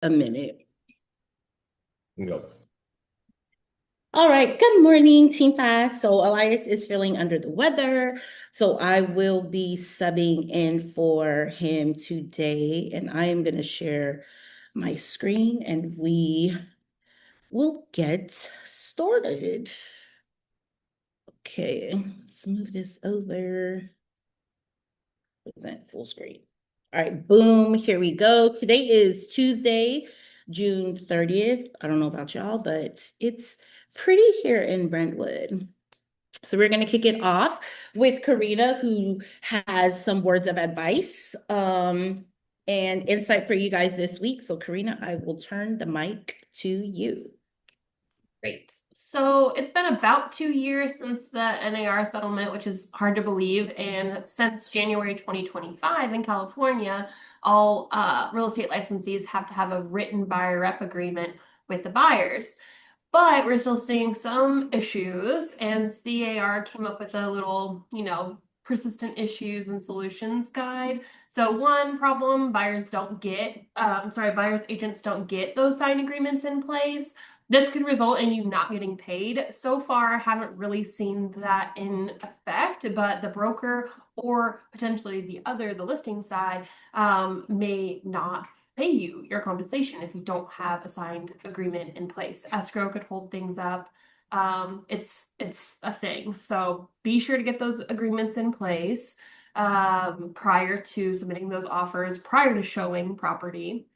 a minute. Go. All right. Good morning, Team Fast. So Elias is feeling under the weather. So I will be subbing in for him today. And I am going to share my screen and we will get started. Okay. Let's move this over. Present full screen. All right, boom, here we go. Today is Tuesday, June 30th. I don't know about y'all, but it's pretty here in Brentwood. So we're going to kick it off with Carina, who has some words of advice and insight for you guys this week. So Carina, I will turn the mic to you. Great. So it's been about 2 years since the NAR settlement, which is hard to believe. And since January 2025 in California, all real estate licensees have to have a written buyer rep agreement with the buyers. But we're still seeing some issues, and CAR came up with a little, persistent issues and solutions guide. So one problem, buyers agents don't get those signed agreements in place. This could result in you not getting paid. So far, I haven't really seen that in effect, but the broker or potentially the listing side, may not pay you your compensation if you don't have a signed agreement in place. Escrow could hold things up. It's a thing. So be sure to get those agreements in place prior to submitting those offers, prior to showing property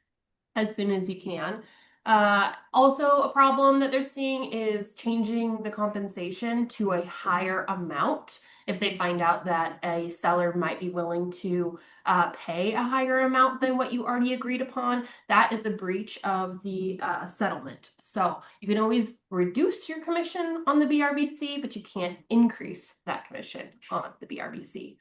as soon as you can. Also, a problem that they're seeing is changing the compensation to a higher amount if they find out that a seller might be willing to pay a higher amount than what you already agreed upon. That is a breach of the settlement. So you can always reduce your commission on the BRBC, but you can't increase that commission on the BRBC.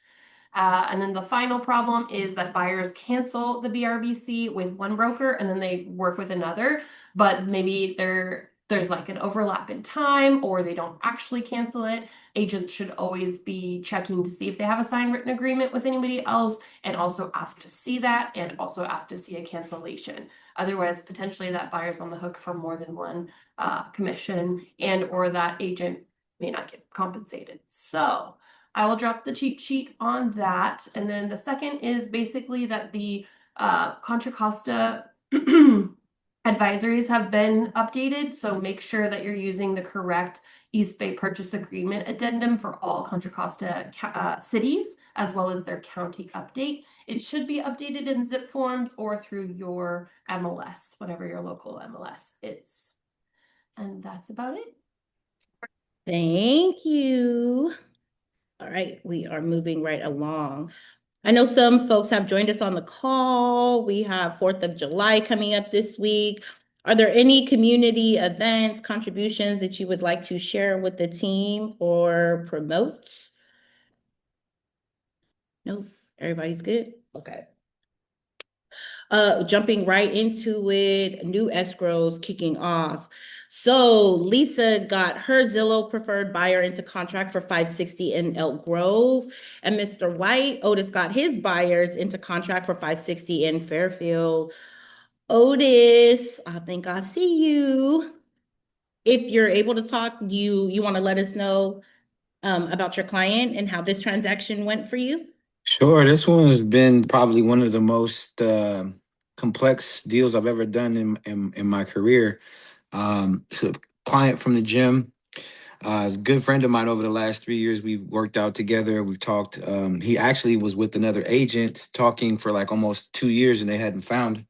And then the final problem is that buyers cancel the BRBC with one broker and then they work with another, but maybe there's like an overlap in time or they don't actually cancel it. Agents should always be checking to see if they have a signed written agreement with anybody else and also ask to see that and also ask to see a cancellation. Otherwise, potentially that buyer's on the hook for more than one commission and or that agent may not get compensated. So I will drop the cheat sheet on that. And then the second is basically that the Contra Costa advisories have been updated. So make sure that you're using the correct East Bay Purchase Agreement addendum for all Contra Costa cities, as well as their county update. It should be updated in zip forms or through your MLS, whatever your local MLS is. And that's about it. Thank you. All right, we are moving right along. I know some folks have joined us on the call. We have 4th of July coming up this week. Are there any community events, contributions that you would like to share with the team or promote? Nope, everybody's good? Okay. Jumping right into it, new escrows kicking off. So Lisa got her Zillow preferred buyer into contract for 560 in Elk Grove, and Mr. White, Otis got his buyers into contract for 560 in Fairfield. Otis, I think I see you. If you're able to talk, you want to let us know about your client and how this transaction went for you? Sure, this one has been probably one of the most complex deals I've ever done in my career. It's a client from the gym. He's a good friend of mine over the last 3 years. We've worked out together. We've talked. He actually was with another agent talking for like almost 2 years, and they hadn't found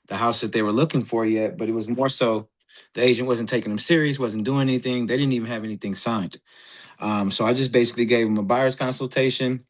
the house that they were looking for yet. But it was more so the agent wasn't taking them serious, wasn't doing anything. They didn't even have anything signed. So I just basically gave him a buyer's consultation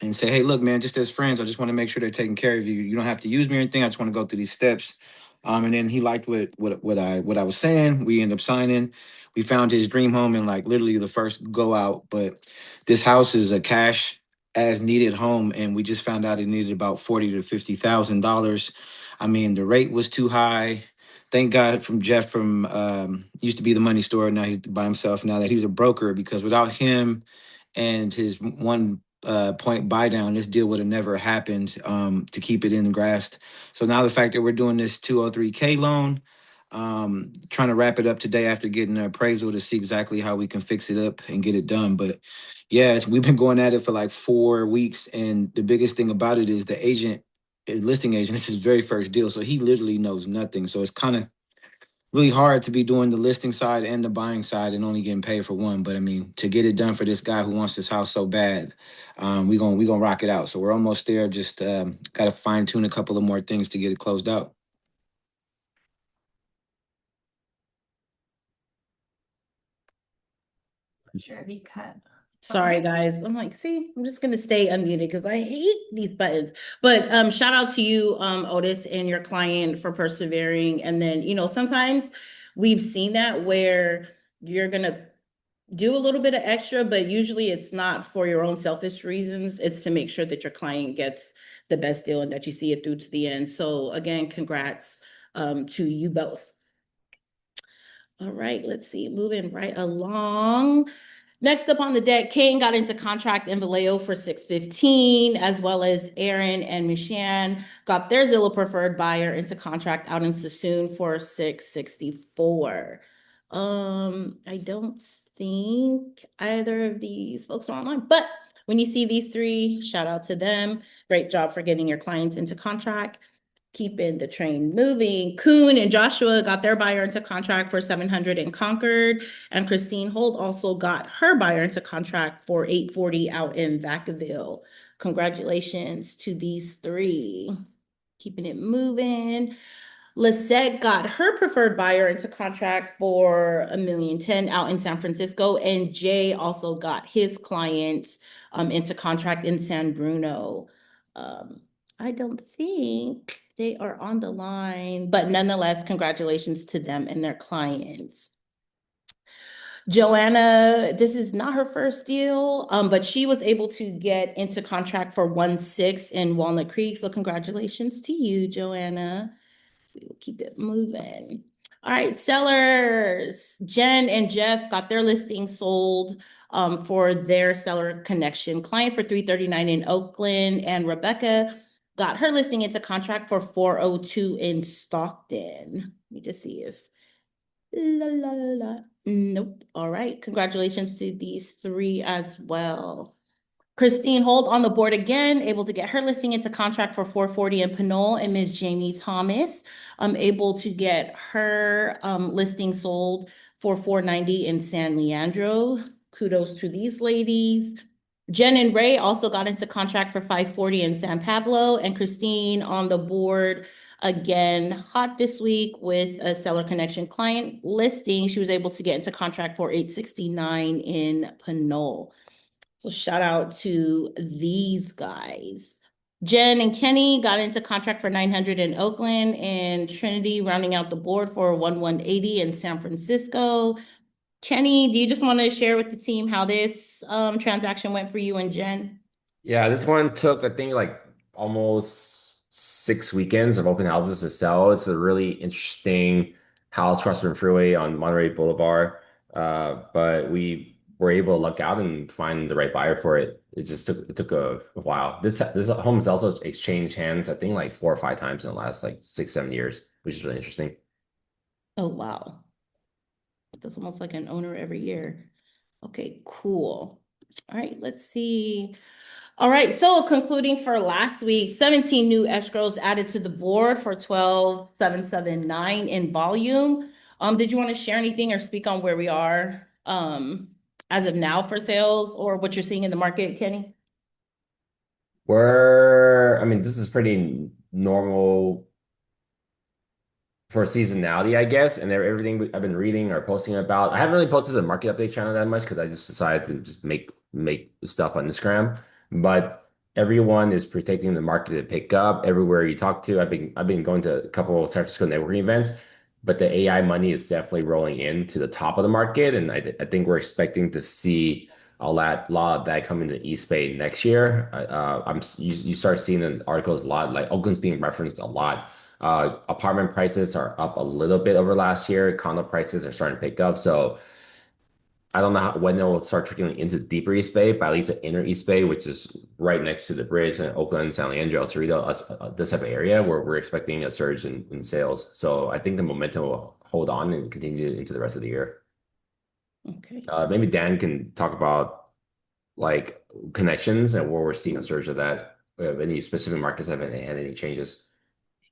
and say, hey, look, man, just as friends, I just want to make sure they're taking care of you. You don't have to use me or anything. I just want to go through these steps. And then he liked what I was saying. We ended up signing. We found his dream home in like literally the first go out. But this house is a cash as needed home, and we just found out it needed about $40,000 to $50,000. I mean, the rate was too high. Thank God from Jeff from used to be the money store. Now he's by himself. Now that he's a broker, because without him and his one point buy down, this deal would have never happened to keep it in grasped. So now the fact that we're doing this 203K loan, trying to wrap it up today after getting an appraisal to see exactly how we can fix it up and get it done. But yeah, we've been going at it for like 4 weeks. And the biggest thing about it is the agent, listing agent, this is his very first deal. So he literally knows nothing. So it's kind of really hard to be doing the listing side and the buying side and only getting paid for one. But I mean, to get it done for this guy who wants this house so bad, we gonna rock it out. So we're almost there. Just got to fine tune a couple of more things to get it closed out. I'm sure if he cut. Sorry, guys. I'm like, see, I'm just gonna stay unmuted because I hate these buttons. But shout out to you, Otis, and your client for persevering. And then, sometimes we've seen that where you're gonna do a little bit of extra, but usually it's not for your own selfish reasons. It's to make sure that your client gets the best deal and that you see it through to the end. So again, congrats to you both. All right, let's see, moving right along. Next up on the deck, Kane got into contract in Vallejo for 615, as well as Aaron and Mishan got their Zillow preferred buyer into contract out in Sassoon for 664. I don't think either of these folks are online, but when you see these three, shout out to them. Great job for getting your clients into contract. Keeping the train moving. Kuhn and Joshua got their buyer into contract for 700 in Concord, and Christine Holt also got her buyer into contract for 840 out in Vacaville. Congratulations to these three. Keeping it moving. Lisette got her preferred buyer into contract for $1,010,000 out in San Francisco, and Jay also got his client into contract in San Bruno. I don't think they are on the line, but nonetheless, congratulations to them and their clients. Joanna, this is not her first deal, but she was able to get into contract for 1.6 in Walnut Creek. So congratulations to you, Joanna. We will keep it moving. All right, sellers. Jen and Jeff got their listing sold for their seller connection client for 339 in Oakland, and Rebecca got her listing into contract for 402 in Stockton. Let me just see if la la la. Nope. All right. Congratulations to these three as well. Christine Holt on the board again, able to get her listing into contract for 440 in Pinole, and Ms. Jamie Thomas, able to get her listing sold for 490 in San Leandro. Kudos to these ladies. Jen and Ray also got into contract for 540 in San Pablo, and Christine on the board again, hot this week with a seller connection client listing. She was able to get into contract for 869 in Pinole. So shout out to these guys. Jen and Kenny got into contract for 900 in Oakland, and Trinity rounding out the board for 1180 in San Francisco. Kenny, do you just want to share with the team how this transaction went for you and Jen? Yeah, this one took, I think, like almost 6 weekends of open houses to sell. It's a really interesting house across from Freeway on Monterey Boulevard. But we were able to luck out and find the right buyer for it. It took a while. This home has also exchanged hands, I think, like 4 or 5 times in the last like 6, 7 years, which is really interesting. Oh, wow. That's almost like an owner every year. Okay, cool. All right, let's see. All right, so concluding for last week, 17 new escrows added to the board for 12,779 in volume. Did you want to share anything or speak on where we are as of now for sales or what you're seeing in the market, Kenny? I mean, this is pretty normal for seasonality, I guess, and everything I've been reading or posting about. I haven't really posted the market update channel that much because I just decided to just make stuff on Instagram. But everyone is predicting the market to pick up everywhere you talk to. I've been going to a couple of San Francisco networking events, but the AI money is definitely rolling in to the top of the market, and I think we're expecting to see a lot of that coming to East Bay next year. You start seeing in articles a lot, like Oakland's being referenced a lot. Apartment prices are up a little bit over last year. Condo prices are starting to pick up. So I don't know when they'll start trickling into deeper East Bay, but at least the inner East Bay, which is right next to the bridge in Oakland, San Leandro, El Cerrito, this type of area where we're expecting a surge in sales. So I think the momentum will hold on and continue into the rest of the year. Okay. Maybe Dan can talk about like connections and where we're seeing a surge of that. Any specific markets haven't had any changes?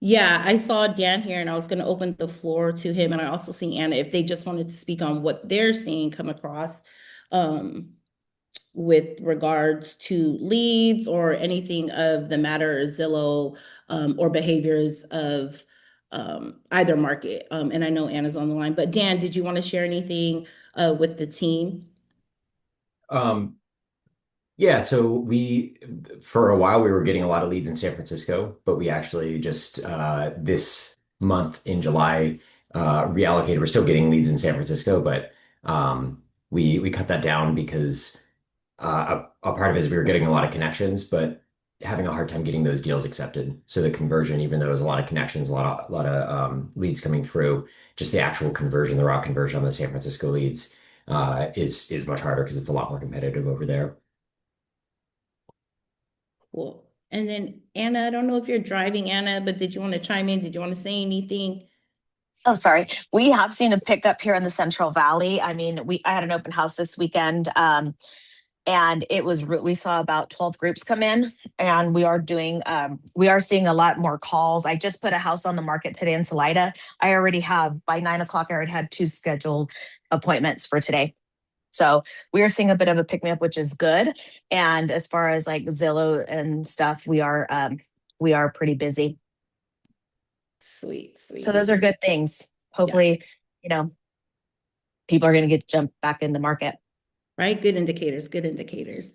Yeah, I saw Dan here and I was going to open the floor to him. And I also see Anna if they just wanted to speak on what they're seeing come across um, with regards to leads or anything of the matter, Zillow or behaviors of either market. And I know Anna's on the line, but Dan, did you want to share anything with the team? Um, yeah, so for a while, we were getting a lot of leads in San Francisco, but we actually just this month in July reallocated. We're still getting leads in San Francisco, but we cut that down because a part of it is we were getting a lot of connections, but having a hard time getting those deals accepted. So the conversion, even though there's a lot of connections, a lot of leads coming through, just the actual conversion, the raw conversion on the San Francisco leads is much harder because it's a lot more competitive over there. Cool. And then Anna, I don't know if you're driving, Anna, but did you want to chime in? Did you want to say anything? Oh, sorry. We have seen a pickup here in the Central Valley. I mean, I had an open house this weekend, and we saw about 12 groups come in, and we are seeing a lot more calls. I just put a house on the market today in Salida. I already have by 9 o'clock. I already had 2 scheduled appointments for today. So we are seeing a bit of a pick me up, which is good. And as far as like Zillow and stuff, we are pretty busy. Sweet, sweet. So those are good things. Hopefully, you know, people are going to get jumped back in the market. Right? Good indicators, good indicators.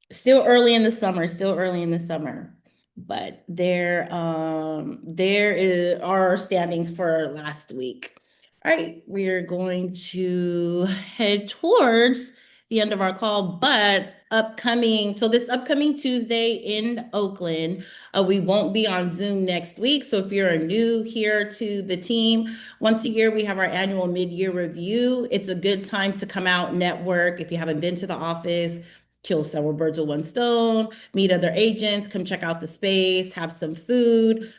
Still early in the summer, still early in the summer. But are standings for last week. All right, we're going to head towards the end of our call, but this upcoming Tuesday in Oakland, we won't be on Zoom next week. So if you're new here to the team, once a year we have our annual mid-year review. It's a good time to come out, network. If you haven't been to the office, kill several birds with one stone, meet other agents, come check out the space, have some food.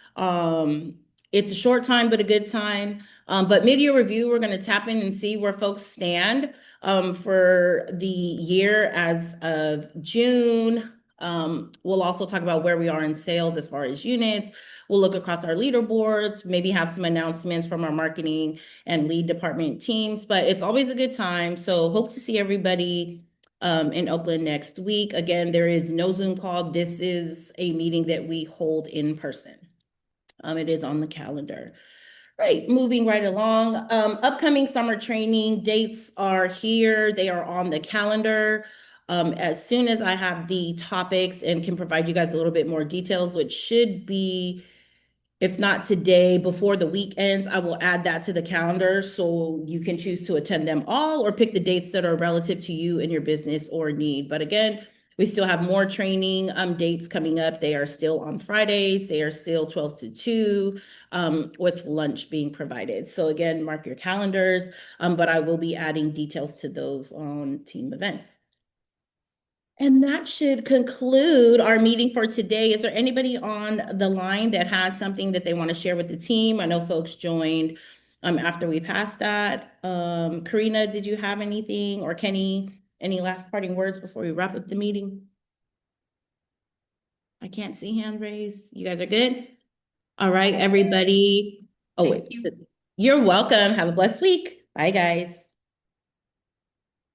It's a short time, but a good time. But mid-year review, we're going to tap in and see where folks stand for the year as of June. We'll also talk about where we are in sales as far as units. We'll look across our leaderboards, maybe have some announcements from our marketing and lead department teams, but it's always a good time. So hope to see everybody in Oakland next week. Again, there is no Zoom call. This is a meeting that we hold in person. It is on the calendar. Right, moving right along. Upcoming summer training dates are here. They are on the calendar. As soon as I have the topics and can provide you guys a little bit more details, which should be, if not today, before the week ends, I will add that to the calendar so you can choose to attend them all or pick the dates that are relative to you and your business or need. But again, we still have more training dates coming up. They are still on Fridays. They are still 12 to 2 with lunch being provided. So again, mark your calendars, but I will be adding details to those on team events. And that should conclude our meeting for today. Is there anybody on the line that has something that they want to share with the team? I know folks joined after we passed that. Carina, did you have anything, or Kenny, any last parting words before we wrap up the meeting? I can't see hand raised. You guys are good? All right, everybody. Oh, Thank wait. you. You're welcome. Have a blessed week. Bye, guys.